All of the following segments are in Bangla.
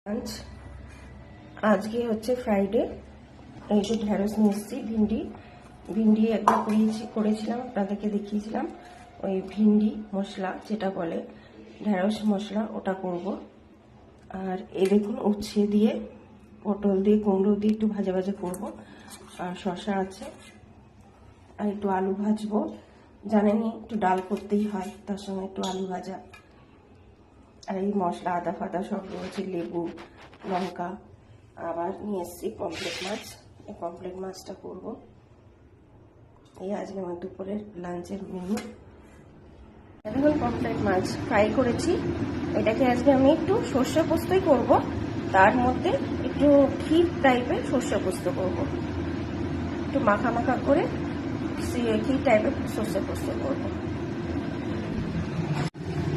লাঞ্চ আজকে হচ্ছে ফ্রাইডে। এই যে ঢেঁড়স নিয়ে এসেছি, ভিন্ডি একবার করেছিলাম, আপনাদেরকে দেখিয়েছিলাম। ওই ভিন্ডি মশলা যেটা বলে ঢেঁড়স মশলা, ওটা করব। আর এই দেখুন উচ্ছে দিয়ে, পটল দিয়ে, কুমড়ো দিয়ে একটু ভাজা ভাজা করব। আর শসা আছে, আর একটু আলু ভাজবো। জানেনই একটু ডাল করতেই হয়, তার সঙ্গে একটু আলু ভাজা। আর এই মশলা আদা ফাদা সব রয়েছে, লেবু, লঙ্কা। আবার নিয়ে এসেছি পমফ্রেট মাছ, এই পমফ্রেট মাছটা করব। এই আজকে আমার দুপুরের লাঞ্চের মেনু। দেখুন পমফ্রেট মাছ ফ্রাই করেছি। এটাকে আজকে আমি একটু সর্ষে পোস্তই করব, তার মধ্যে একটু ক্ষীর টাইপের সর্ষে পোস্ত করব, একটু মাখা মাখা করে ক্ষীর টাইপের সর্ষে পোস্ত করব।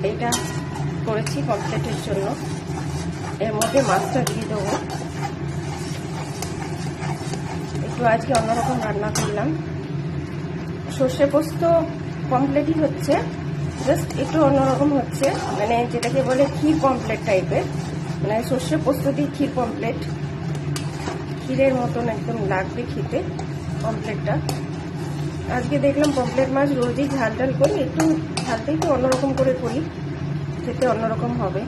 এইটা করেছি পমফ্রেটের জন্য। এর মধ্যে মাছটা দিয়ে দেবো। একটু আজকে অন্যরকম রান্না করলাম। সর্ষে পোস্ত পমফ্রেটই হচ্ছে, জাস্ট একটু অন্যরকম হচ্ছে, মানে যেটাকে বলে ক্ষীর পমফ্রেট টাইপের, মানে সর্ষে পোস্ত দিয়ে ক্ষীর পমফ্রেট, ক্ষীরের মতন একদম লাগবে খেতে পমফ্রেটটা। আজকে দেখলাম পমফ্রেট মাছ রোজই ঝাল ঝাল করি, একটু ঝালটা একটু অন্যরকম করে করি, খেতে অন্যরকম হবে।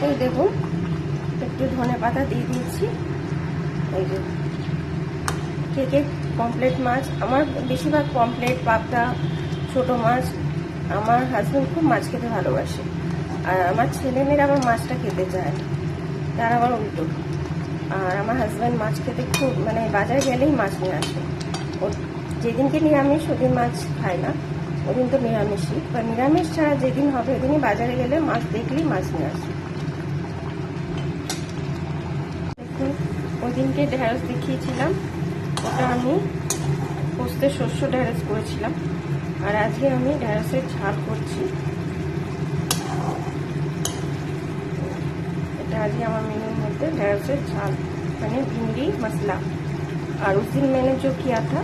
এই দেখুন একটু ধনে পাতা দিয়ে দিয়েছি। এই যে কে পমফ্রেট মাছ, আমার বেশিরভাগ পমফ্রেট, পাবদা, ছোটো মাছ। আমার হাজব্যান্ড খুব মাছ খেতে ভালোবাসে, আর আমার ছেলেমেয়েরা আবার মাছটা খেতে চায়, তার আবার উল্টো। আর আমার হাজব্যান্ড মাছ খেতে খুব, মানে বাজারে গেলেই মাছ নিয়ে আসে। ও যেদিনকে নিরামিষ ওদিন মাছ খায় না, ওদিন তো নিরামিষই, বা নিরামিষ ছাড়া যেদিন হবে ওদিনই বাজারে গেলে মাছ দেখলেই মাছ নিয়ে আসে। দেখুন ওই দিনকে ঢেঁড়স দেখিয়েছিলাম, ওটা আমি পোস্তের শস্য ঢেঁড়স করেছিলাম। আর আজকে আমি ঢেঁড়সের ঝাল করছি। এটা আজকে আমার मेन्यू মধ্যে ढेढ़सेर झाल, मैंने भिंडी मसाला। और उस दिन मैंने जो किया था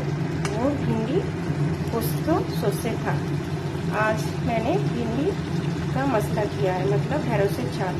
वो भिंडी पोस्तो सॉसे था। आज मैंने भिंडी का मसाला किया है, मतलब ढेढ़सेर झाल।